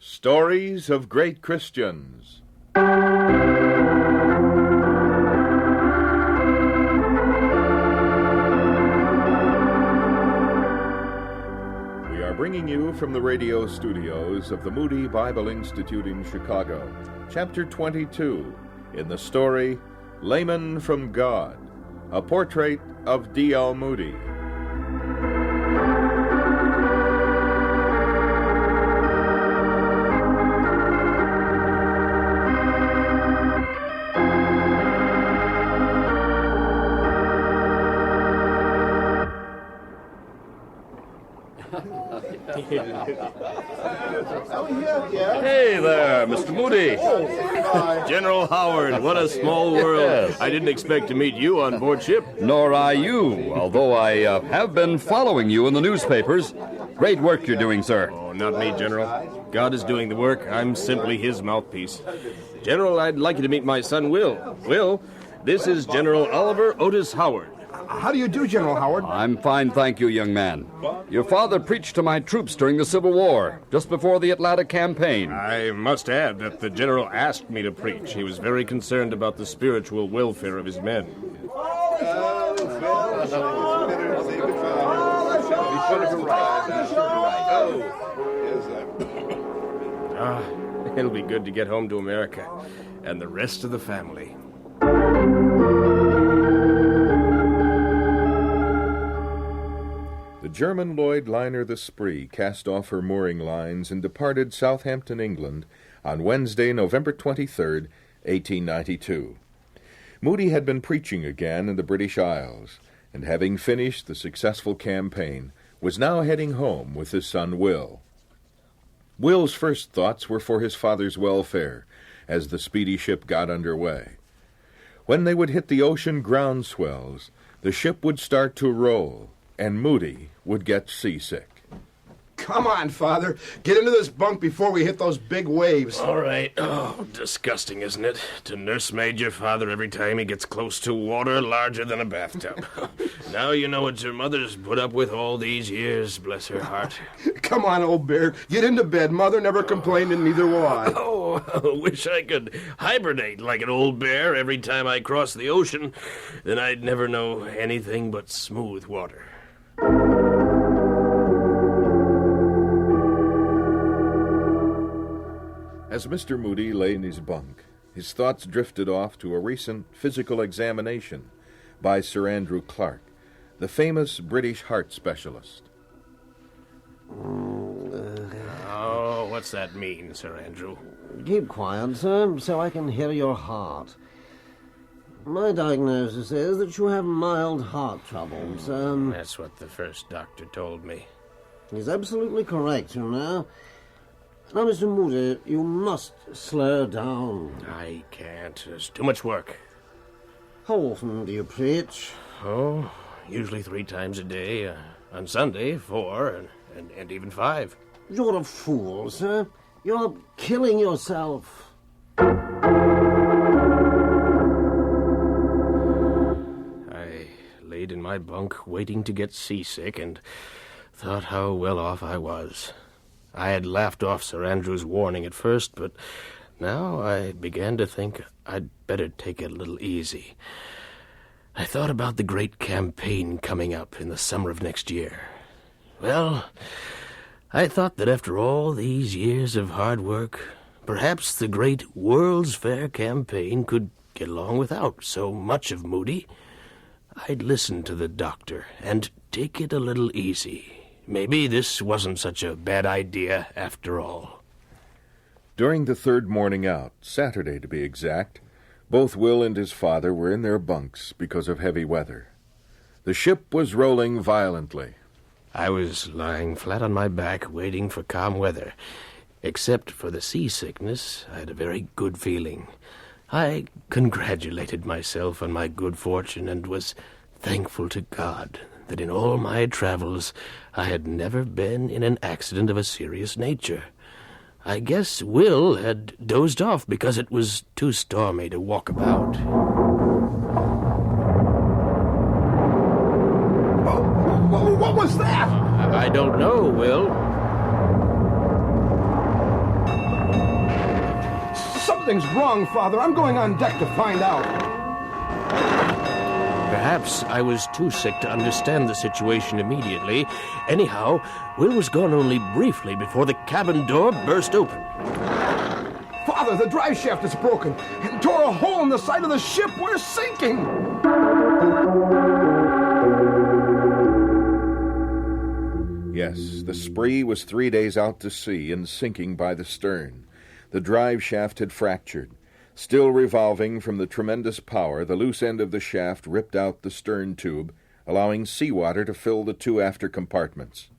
Stories of Great Christians. We are bringing you from the radio studios of the Moody Bible Institute in Chicago, Chapter 22, in the story, Layman from God, a portrait of D.L. Moody. Hey there, Mr. Moody. General Howard, what a small world. Yes. I didn't expect to meet you on board ship. Nor I you, although I have been following you in the newspapers. Great work you're doing, sir. Oh, not me, General. God is doing the work. I'm simply his mouthpiece. General, I'd like you to meet my son, Will. Will, this is General Oliver Otis Howard. How do you do, General Howard? I'm fine, thank you, young man. Your father preached to my troops during the Civil War, just before the Atlanta campaign. I must add that the General asked me to preach. He was very concerned about the spiritual welfare of his men. It'll be good to get home to America and the rest of the family. The German Lloyd liner the Spree cast off her mooring lines and departed Southampton, England, on Wednesday, November 23rd, 1892. Moody had been preaching again in the British Isles, and having finished the successful campaign, was now heading home with his son Will. Will's first thoughts were for his father's welfare, as the speedy ship got under way. When they would hit the ocean ground swells, the ship would start to roll, and Moody would get seasick. Come on, Father. Get into this bunk before we hit those big waves. All right. Oh, disgusting, isn't it? To nursemaid your father every time he gets close to water larger than a bathtub. Now you know what your mother's put up with all these years, bless her heart. Come on, old bear. Get into bed. Mother never complained, and neither will I. Oh, I wish I could hibernate like an old bear every time I cross the ocean. Then I'd never know anything but smooth water. As Mr. Moody lay in his bunk, his thoughts drifted off to a recent physical examination by Sir Andrew Clark, the famous British heart specialist. Oh, what's that mean, Sir Andrew? Keep quiet, sir, so I can hear your heart. My diagnosis is that you have mild heart trouble, sir. That's what the first doctor told me. He's absolutely correct, you know. Now, Mr. Moody, you must slow down. I can't. There's too much work. How often do you preach? Oh, usually 3 times a day. On Sunday, 4, and even 5. You're a fool, sir. You're killing yourself. I laid in my bunk waiting to get seasick and thought how well off I was. I had laughed off Sir Andrew's warning at first, but now I began to think I'd better take it a little easy. I thought about the great campaign coming up in the summer of next year. Well, I thought that after all these years of hard work, perhaps the great World's Fair campaign could get along without so much of Moody. I'd listen to the doctor and take it a little easy. Maybe this wasn't such a bad idea after all. During the third morning out, Saturday to be exact, both Will and his father were in their bunks because of heavy weather. The ship was rolling violently. I was lying flat on my back waiting for calm weather. Except for the seasickness, I had a very good feeling. I congratulated myself on my good fortune and was thankful to God that in all my travels I had never been in an accident of a serious nature. I guess Will had dozed off because it was too stormy to walk about. What was that? I don't know, Will. Something's wrong, Father. I'm going on deck to find out. Perhaps I was too sick to understand the situation immediately. Anyhow, Will was gone only briefly before the cabin door burst open. Father, the drive shaft is broken and tore a hole in the side of the ship. We're sinking. Yes, the Spree was 3 days out to sea and sinking by the stern. The drive shaft had fractured. Still revolving from the tremendous power, the loose end of the shaft ripped out the stern tube, allowing seawater to fill the two after compartments.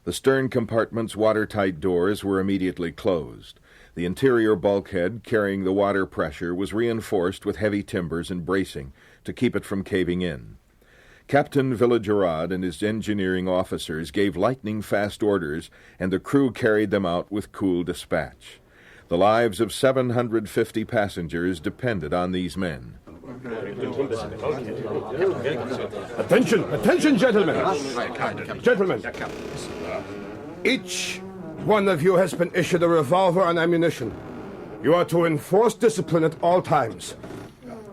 The stern compartment's watertight doors were immediately closed. The interior bulkhead carrying the water pressure was reinforced with heavy timbers and bracing to keep it from caving in. Captain Villagerard and his engineering officers gave lightning-fast orders, and the crew carried them out with cool dispatch. The lives of 750 passengers depended on these men. Attention, attention, gentlemen. Gentlemen, each one of you has been issued a revolver and ammunition. You are to enforce discipline at all times.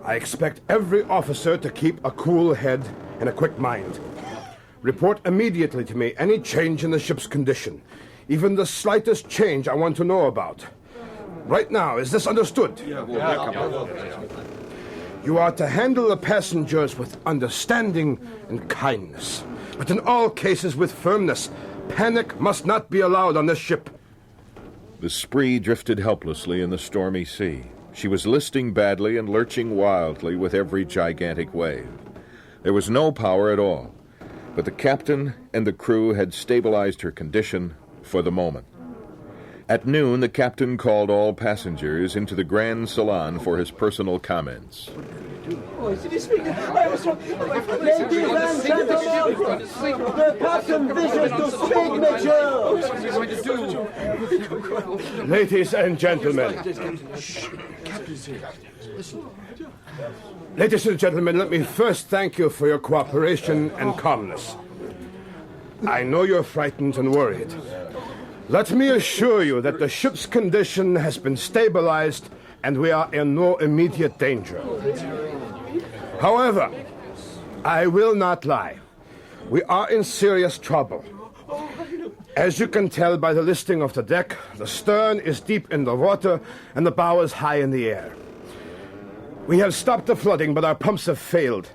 I expect every officer to keep a cool head and a quick mind. Report immediately to me any change in the ship's condition. Even the slightest change I want to know about. Right now, is this understood? You are to handle the passengers with understanding and kindness, but in all cases with firmness. Panic must not be allowed on this ship. The Spree drifted helplessly in the stormy sea. She was listing badly and lurching wildly with every gigantic wave. There was no power at all, but the captain and the crew had stabilized her condition for the moment. At noon, the captain called all passengers into the grand salon for his personal comments. Ladies and gentlemen, the captain wishes to speak with you. Ladies and gentlemen. Ladies and gentlemen, let me first thank you for your cooperation and calmness. I know you're frightened and worried. Let me assure you that the ship's condition has been stabilized and we are in no immediate danger. However, I will not lie. We are in serious trouble. As you can tell by the listing of the deck, the stern is deep in the water and the bow is high in the air. We have stopped the flooding, but our pumps have failed.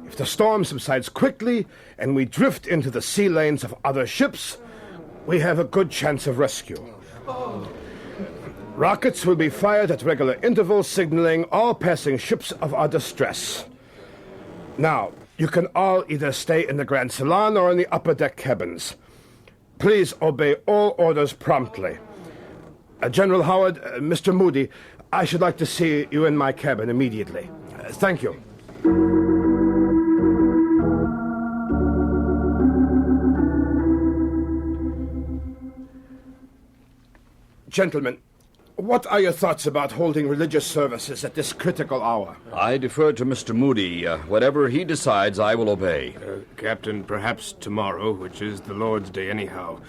If the storm subsides quickly and we drift into the sea lanes of other ships, we have a good chance of rescue. Rockets will be fired at regular intervals, signaling all passing ships of our distress. Now, you can all either stay in the Grand Salon or in the upper deck cabins. Please obey all orders promptly. General Howard, Mr. Moody, I should like to see you in my cabin immediately. Thank you. Gentlemen, what are your thoughts about holding religious services at this critical hour? I defer to Mr. Moody. Whatever he decides, I will obey. Captain, perhaps tomorrow, which is the Lord's Day anyhow.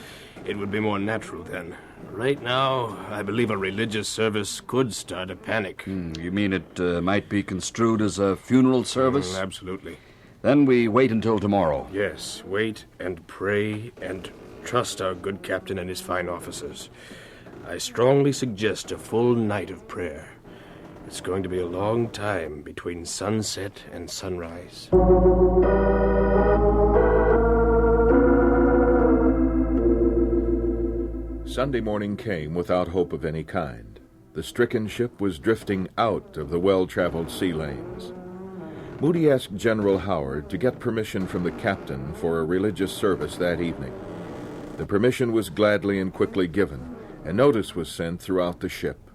It would be more natural then. Right now, I believe a religious service could start a panic. You mean it might be construed as a funeral service? Absolutely. Then we wait until tomorrow. Yes, wait and pray and trust our good captain and his fine officers. I strongly suggest a full night of prayer. It's going to be a long time between sunset and sunrise. Sunday morning came without hope of any kind. The stricken ship was drifting out of the well-traveled sea lanes. Moody asked General Howard to get permission from the captain for a religious service that evening. The permission was gladly and quickly given, and notice was sent throughout the ship.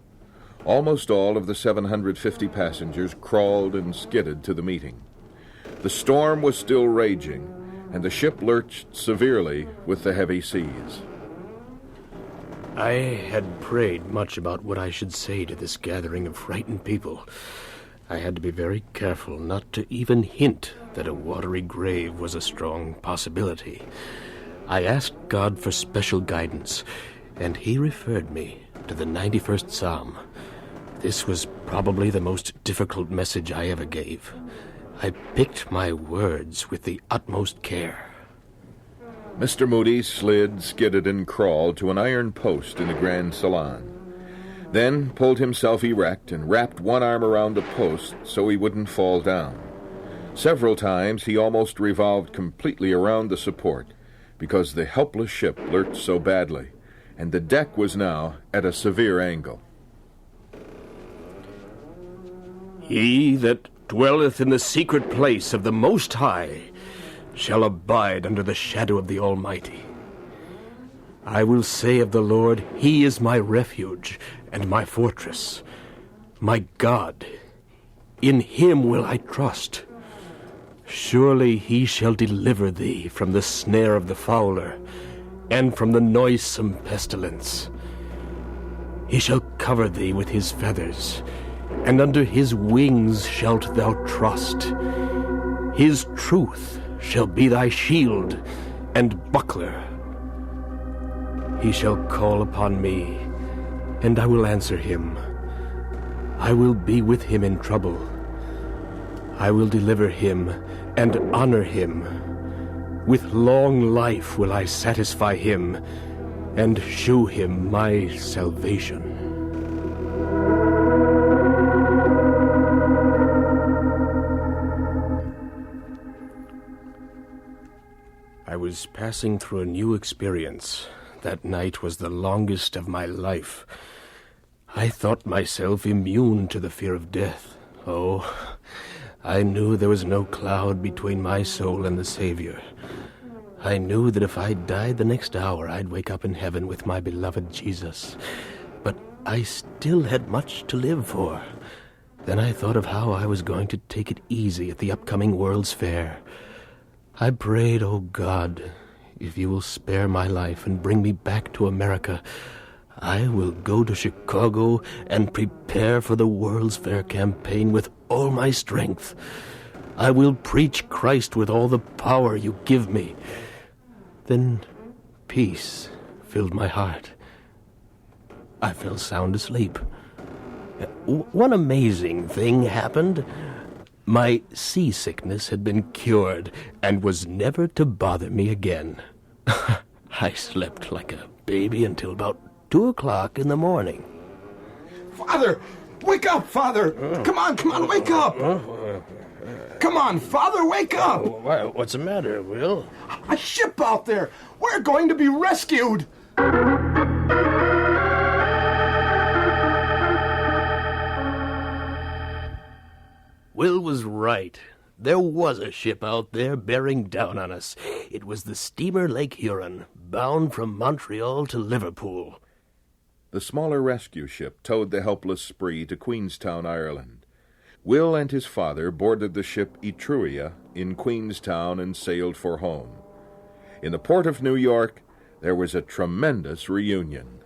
Almost all of the 750 passengers crawled and skidded to the meeting. The storm was still raging, and the ship lurched severely with the heavy seas. I had prayed much about what I should say to this gathering of frightened people. I had to be very careful not to even hint that a watery grave was a strong possibility. I asked God for special guidance, and he referred me to the 91st Psalm. This was probably the most difficult message I ever gave. I picked my words with the utmost care. Mr. Moody slid, skidded, and crawled to an iron post in the grand salon. Then pulled himself erect and wrapped one arm around the post so he wouldn't fall down. Several times he almost revolved completely around the support because the helpless ship lurched so badly, and the deck was now at a severe angle. He that dwelleth in the secret place of the Most High shall abide under the shadow of the Almighty. I will say of the Lord, He is my refuge and my fortress, my God. In Him will I trust. Surely He shall deliver thee from the snare of the fowler, and from the noisome pestilence. He shall cover thee with His feathers, and under His wings shalt thou trust. His truth shall be thy shield and buckler. He shall call upon me, and I will answer him. I will be with him in trouble. I will deliver him and honor him. With long life will I satisfy him and shew him my salvation. I was passing through a new experience. That night was the longest of my life. I thought myself immune to the fear of death. Oh, I knew there was no cloud between my soul and the Savior. I knew that if I died the next hour, I'd wake up in heaven with my beloved Jesus. But I still had much to live for. Then I thought of how I was going to take it easy at the upcoming World's Fair. I prayed, "Oh God, if you will spare my life and bring me back to America, I will go to Chicago and prepare for the World's Fair campaign with all my strength. I will preach Christ with all the power you give me." Then peace filled my heart. I fell sound asleep. One amazing thing happened. My seasickness had been cured and was never to bother me again. I slept like a baby until about 2 o'clock in the morning. Father! Wake up, Father! Come on, wake up! Come on, Father, wake up! What's the matter, Will? A ship out there! We're going to be rescued! Will was right. There was a ship out there bearing down on us. It was the steamer Lake Huron, bound from Montreal to Liverpool. The smaller rescue ship towed the helpless spree to Queenstown, Ireland. Will and his father boarded the ship Etruria in Queenstown and sailed for home. In the port of New York, there was a tremendous reunion.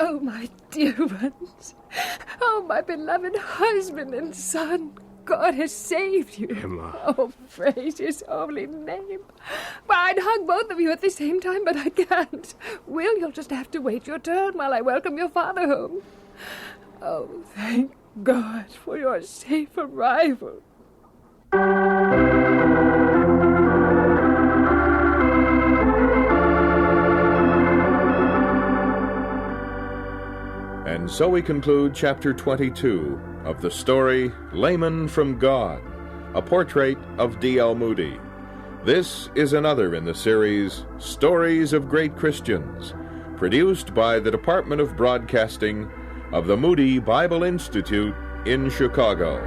Oh, my dear ones. Oh, my beloved husband and son. God has saved you. Emma. Oh, praise His holy name. Well, I'd hug both of you at the same time, but I can't. Will, you'll just have to wait your turn while I welcome your father home. Oh, thank God for your safe arrival. And so we conclude Chapter 22 of the story Layman from God, a portrait of D.L. Moody. This is another in the series Stories of Great Christians, produced by the Department of Broadcasting of the Moody Bible Institute in Chicago.